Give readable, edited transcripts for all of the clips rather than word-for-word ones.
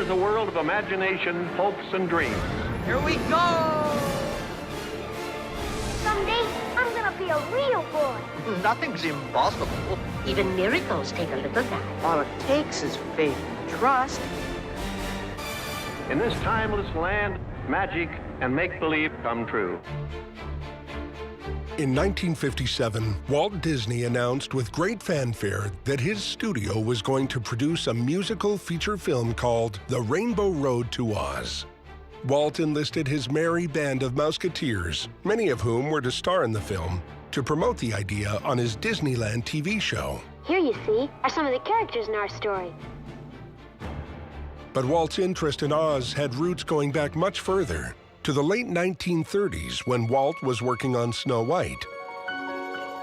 is a world of imagination, hopes, and dreams. Here we go! Someday, I'm gonna be a real boy. Nothing's impossible. Even miracles take a little time. All it takes is faith and trust. In this timeless land, magic and make-believe come true. In 1957, Walt Disney announced with great fanfare that his studio was going to produce a musical feature film called The Rainbow Road to Oz. Walt enlisted his merry band of Mouseketeers, many of whom were to star in the film, to promote the idea on his Disneyland TV show. Here, you see, are some of the characters in our story. But Walt's interest in Oz had roots going back much further, to the late 1930s when Walt was working on Snow White,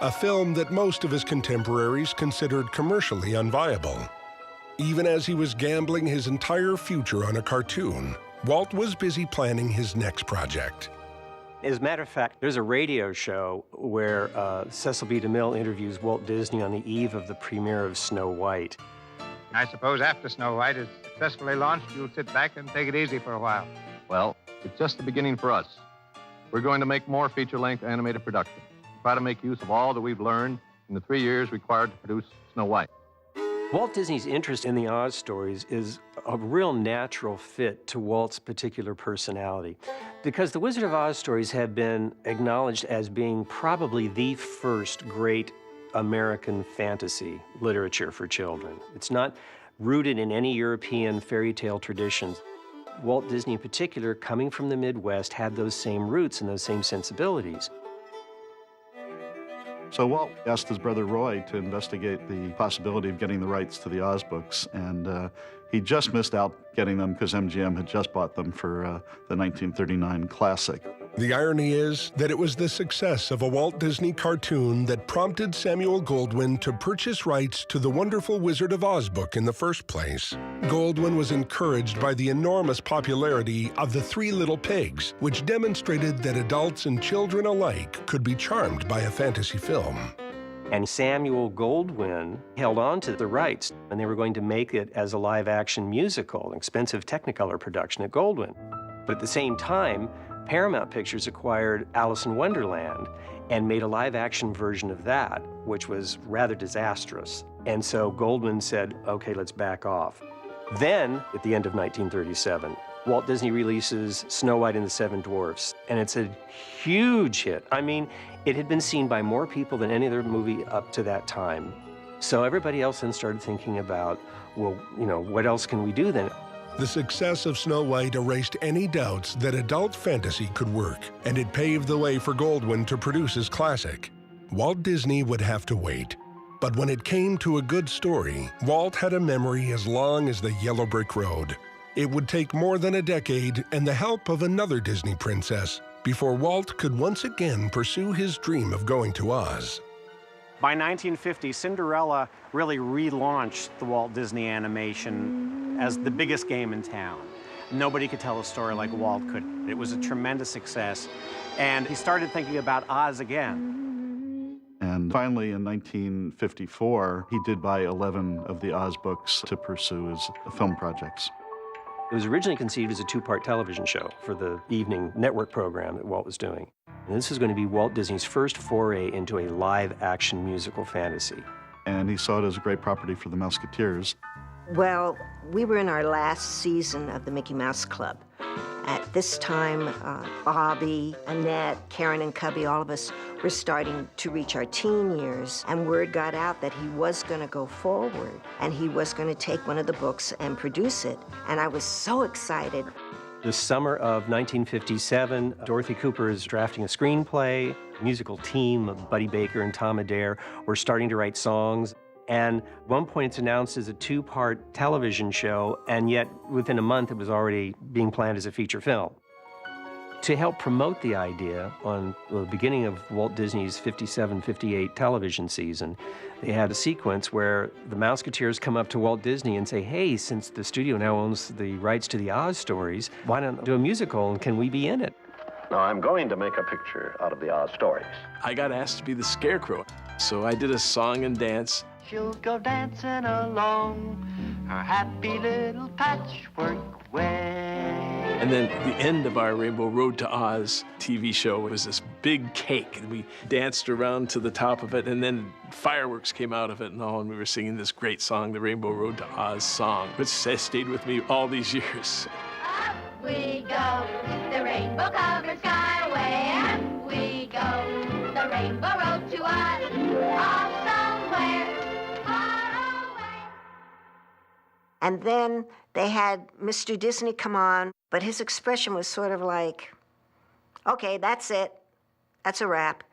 a film that most of his contemporaries considered commercially unviable. Even as he was gambling his entire future on a cartoon, Walt was busy planning his next project. As a matter of fact, there's a radio show where Cecil B. DeMille interviews Walt Disney on the eve of the premiere of Snow White. I suppose after Snow White is successfully launched, you'll sit back and take it easy for a while. Well, it's just the beginning for us. We're going to make more feature-length animated productions. Try to make use of all that we've learned in the 3 years required to produce Snow White. Walt Disney's interest in the Oz stories is a real natural fit to Walt's particular personality, because the Wizard of Oz stories have been acknowledged as being probably the first great American fantasy literature for children. It's not rooted in any European fairy tale traditions. Walt Disney in particular, coming from the Midwest, had those same roots and those same sensibilities. So Walt asked his brother Roy to investigate the possibility of getting the rights to the Oz books, and he just missed out getting them because MGM had just bought them for the 1939 classic. The irony is that it was the success of a Walt Disney cartoon that prompted Samuel Goldwyn to purchase rights to the wonderful Wizard of Oz book in the first place. Goldwyn was encouraged by the enormous popularity of The Three Little Pigs, which demonstrated that adults and children alike could be charmed by a fantasy film. And Samuel Goldwyn held on to the rights, and they were going to make it as a live-action musical, an expensive Technicolor production at Goldwyn. But at the same time, Paramount Pictures acquired Alice in Wonderland and made a live-action version of that, which was rather disastrous. And so Goldwyn said, okay, let's back off. Then, at the end of 1937, Walt Disney releases Snow White and the Seven Dwarfs, and it's a huge hit. I mean, it had been seen by more people than any other movie up to that time. So everybody else then started thinking about, well, you know, what else can we do then? The success of Snow White erased any doubts that adult fantasy could work, and it paved the way for Goldwyn to produce his classic. Walt Disney would have to wait. But when it came to a good story, Walt had a memory as long as the yellow brick road. It would take more than a decade and the help of another Disney princess before Walt could once again pursue his dream of going to Oz. By 1950, Cinderella really relaunched the Walt Disney animation as the biggest game in town. Nobody could tell a story like Walt could. It was a tremendous success, and he started thinking about Oz again. And finally, in 1954, he did buy 11 of the Oz books to pursue his film projects. It was originally conceived as a two-part television show for the evening network program that Walt was doing. And this is going to be Walt Disney's first foray into a live-action musical fantasy. And he saw it as a great property for the Mouseketeers. Well, we were in our last season of the Mickey Mouse Club. At this time, Bobby, Annette, Karen, and Cubby, all of us were starting to reach our teen years, and word got out that he was going to go forward, and he was going to take one of the books and produce it. And I was so excited. The summer of 1957, Dorothy Cooper is drafting a screenplay. The musical team of Buddy Baker and Tom Adair were starting to write songs. And at one point it's announced as a two-part television show, and yet within a month it was already being planned as a feature film. To help promote the idea, on the beginning of Walt Disney's 57-58 television season, they had a sequence where the Mouseketeers come up to Walt Disney and say, hey, since the studio now owns the rights to the Oz stories, why not do a musical, and can we be in it? Now, I'm going to make a picture out of the Oz stories. I got asked to be the Scarecrow, so I did a song and dance. She'll go dancing along, a happy little patchwork way. And then the end of our Rainbow Road to Oz TV show was this big cake. We danced around to the top of it, and then fireworks came out of it and all, and we were singing this great song, the Rainbow Road to Oz song, which has stayed with me all these years. Up we go, the rainbow-covered skyway. Up we go, the Rainbow Road to Oz, off somewhere far away. And then they had Mr. Disney come on, but his expression was sort of like, okay, that's it. That's a wrap.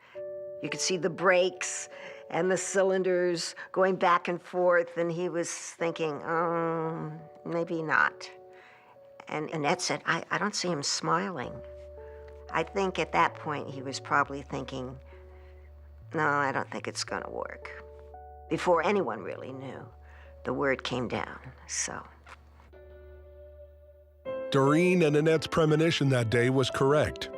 You could see the brakes and the cylinders going back and forth, and he was thinking, maybe not. And Annette said, I don't see him smiling. I think at that point he was probably thinking, no, I don't think it's gonna work. Before anyone really knew, the word came down, so. Doreen and Annette's premonition that day was correct.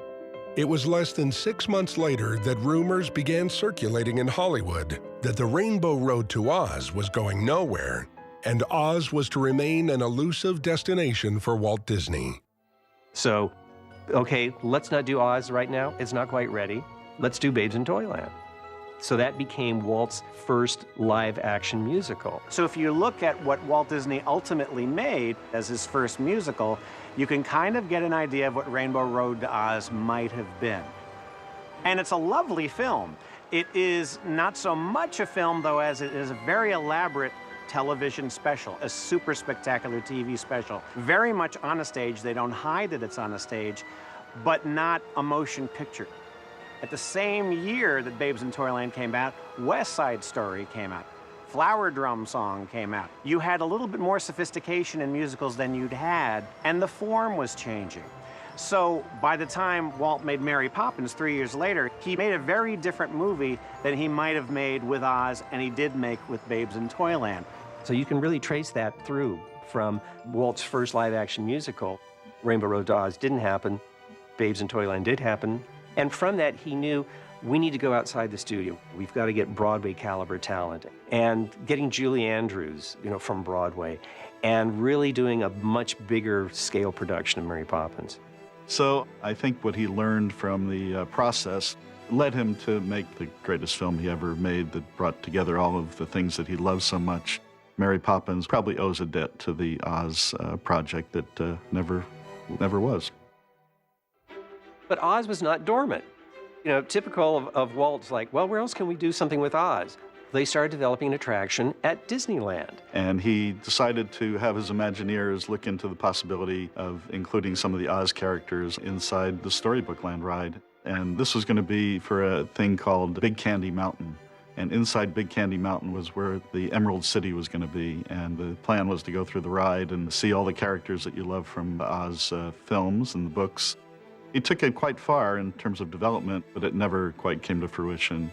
It was less than 6 months later that rumors began circulating in Hollywood that the Rainbow Road to Oz was going nowhere, and Oz was to remain an elusive destination for Walt Disney. So, okay, let's not do Oz right now. It's not quite ready. Let's do Babes in Toyland. So that became Walt's first live-action musical. So if you look at what Walt Disney ultimately made as his first musical, you can kind of get an idea of what Rainbow Road to Oz might have been. And it's a lovely film. It is not so much a film, though, as it is a very elaborate television special, a super spectacular TV special. Very much on a stage. They don't hide that it's on a stage, but not a motion picture. At the same year that Babes in Toyland came out, West Side Story came out. Flower Drum Song came out. You had a little bit more sophistication in musicals than you'd had, and the form was changing. So by the time Walt made Mary Poppins 3 years later, he made a very different movie than he might have made with Oz, and he did make with Babes in Toyland. So you can really trace that through from Walt's first live-action musical. Rainbow Road to Oz didn't happen. Babes in Toyland did happen. And from that, he knew we need to go outside the studio. We've got to get Broadway caliber talent. And getting Julie Andrews, from Broadway, and really doing a much bigger scale production of Mary Poppins. So I think what he learned from the process led him to make the greatest film he ever made that brought together all of the things that he loved so much. Mary Poppins probably owes a debt to the Oz project that never was. But Oz was not dormant. Typical of Walt's like, well, where else can we do something with Oz? They started developing an attraction at Disneyland. And he decided to have his Imagineers look into the possibility of including some of the Oz characters inside the Storybook Land ride. And this was going to be for a thing called Big Candy Mountain. And inside Big Candy Mountain was where the Emerald City was going to be. And the plan was to go through the ride and see all the characters that you love from the Oz films and the books. He took it quite far in terms of development, but it never quite came to fruition.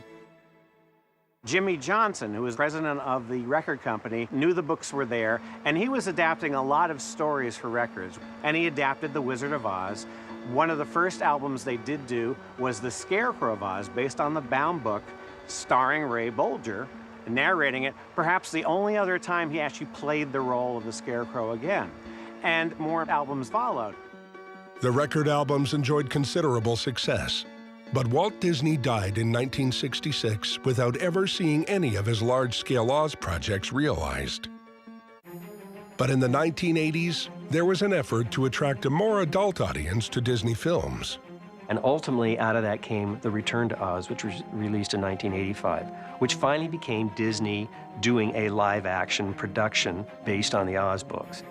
Jimmy Johnson, who was president of the record company, knew the books were there, and he was adapting a lot of stories for records. And he adapted The Wizard of Oz. One of the first albums they did do was The Scarecrow of Oz, based on the bound book, starring Ray Bolger, narrating it, perhaps the only other time he actually played the role of the Scarecrow again. And more albums followed. The record albums enjoyed considerable success, but Walt Disney died in 1966 without ever seeing any of his large-scale Oz projects realized. But in the 1980s, there was an effort to attract a more adult audience to Disney films. And ultimately, out of that came The Return to Oz, which was released in 1985, which finally became Disney doing a live-action production based on the Oz books.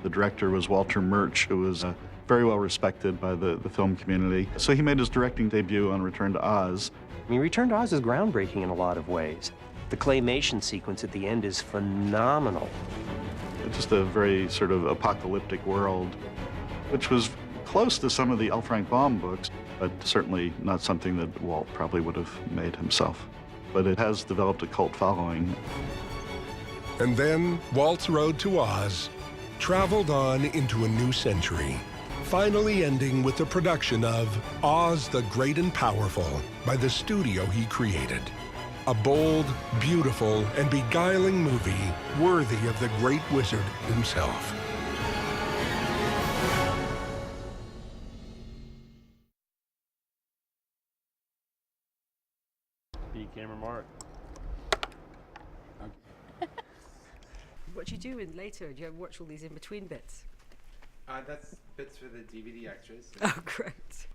The director was Walter Murch, who was very well respected by the film community. So he made his directing debut on Return to Oz. I mean, Return to Oz is groundbreaking in a lot of ways. The claymation sequence at the end is phenomenal. It's just a very sort of apocalyptic world, which was close to some of the L. Frank Baum books, but certainly not something that Walt probably would have made himself. But it has developed a cult following. And then Walt's road to Oz traveled on into a new century, finally ending with the production of Oz the Great and Powerful by the studio he created. A bold, beautiful, and beguiling movie worthy of the great wizard himself. B camera mark. What do you do in later? Do you watch all these in between bits? That's bits for the DVD extras. Oh, great.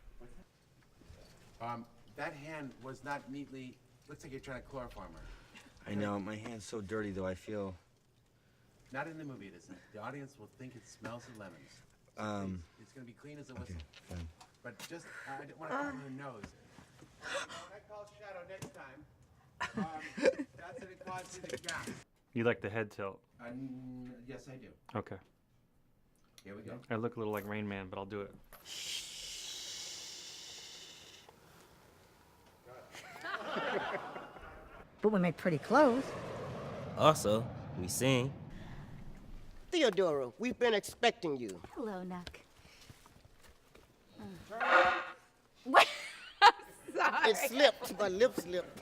That hand was not neatly. Looks like you're trying to chloroform her. I know, my hand's so dirty though, I feel. Not in the movie, it isn't. The audience will think it smells of lemons. It's gonna be clean as a whistle. Okay, fine. But just, I don't want to cover her nose. When I call Shadow next time, that's what it costs you to gap. You like the head tilt? Yes, I do. Okay. Here we go. I look a little like Rain Man, but I'll do it. But we make pretty clothes. Also, we sing. Theodora, we've been expecting you. Hello, Nuck. What? Sorry. It slipped. My lip slipped.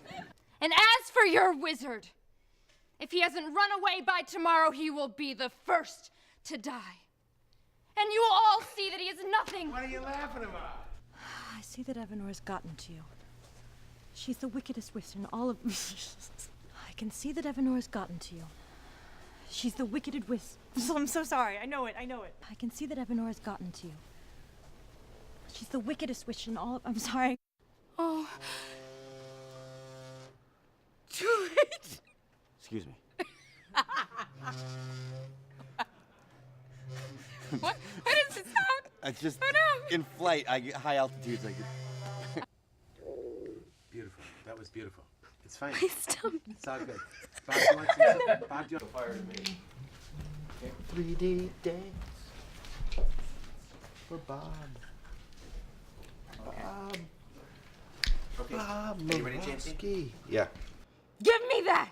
And as for your wizard, if he hasn't run away by tomorrow, he will be the first to die. And you will all see that he is nothing. What are you laughing about? I see that Evanor's gotten to you. She's the wickedest witch in all of... I can see that Evanor's gotten to you. She's the wickedest witch. I'm so sorry. I know it. I can see that Evanor's gotten to you. She's the wickedest witch in all of... I'm sorry. Oh. Too late. Excuse me. What is it sound? I just, Oh, no. in flight, I get high altitudes, I get... Beautiful. That was beautiful. It's fine. My stomach. It's all good. Bob, do you want some? Bob, do you want fire to me? 3D dance for Bob. Bob. Okay. Bob Are you ready, James? Murawski. Yeah. Give me that!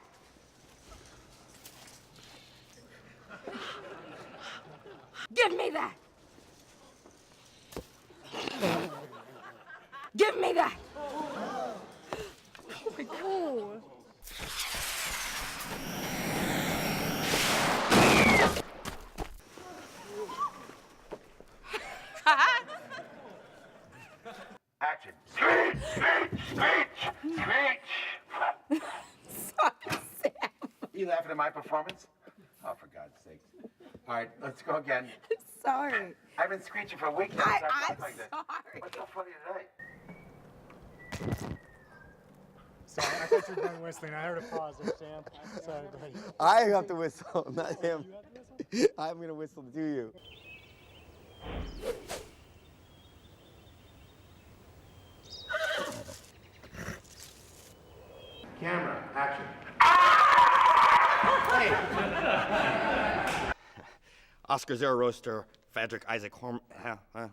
Give me that! Give me that! Oh my God. Action. Screech! Screech! Screech! Screech! You laughing at my performance? Oh, for God's sakes. All right, let's go again. Sorry. I've been screeching for a week now. I'm like this. sorry. What's so funny today? Sorry, I thought you were done whistling. I heard a pause there, Sam. Sorry, buddy. I have to whistle, not him. I'm going to whistle to you. Camera, action. Oscar Zero Roaster, Frederick Isaac Horm... What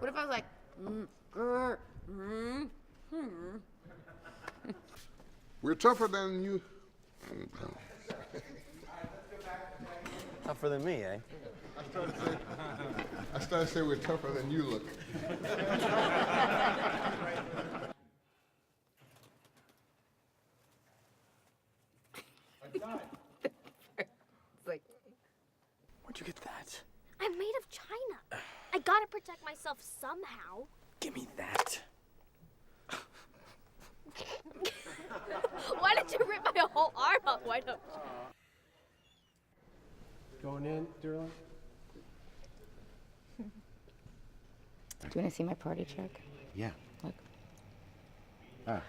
if I was like, We're tougher than you. Tougher than me, eh? I started to say we're tougher than you look. It's like, Where'd you get that? I'm made of china. I gotta protect myself somehow. Give me that. Why did you rip my whole arm off? Why don't you? Going in, Derlin? Do you want to see my party trick? Yeah. Look. Ah.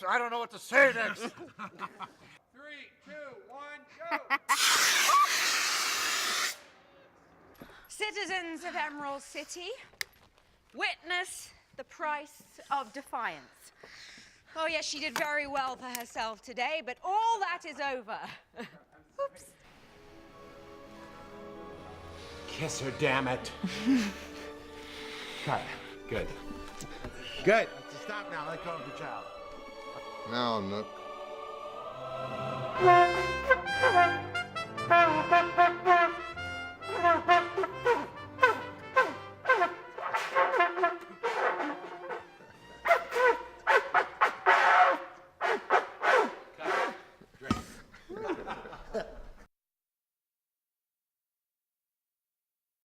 I don't know what to say next. 3, 2, 1, go! Citizens of Emerald City, witness the price of defiance. Oh, yes, she did very well for herself today, but all that is over. Oops. Kiss her, damn it. Cut. Good. Good. Stop now. Let go of the child. Now, Nook.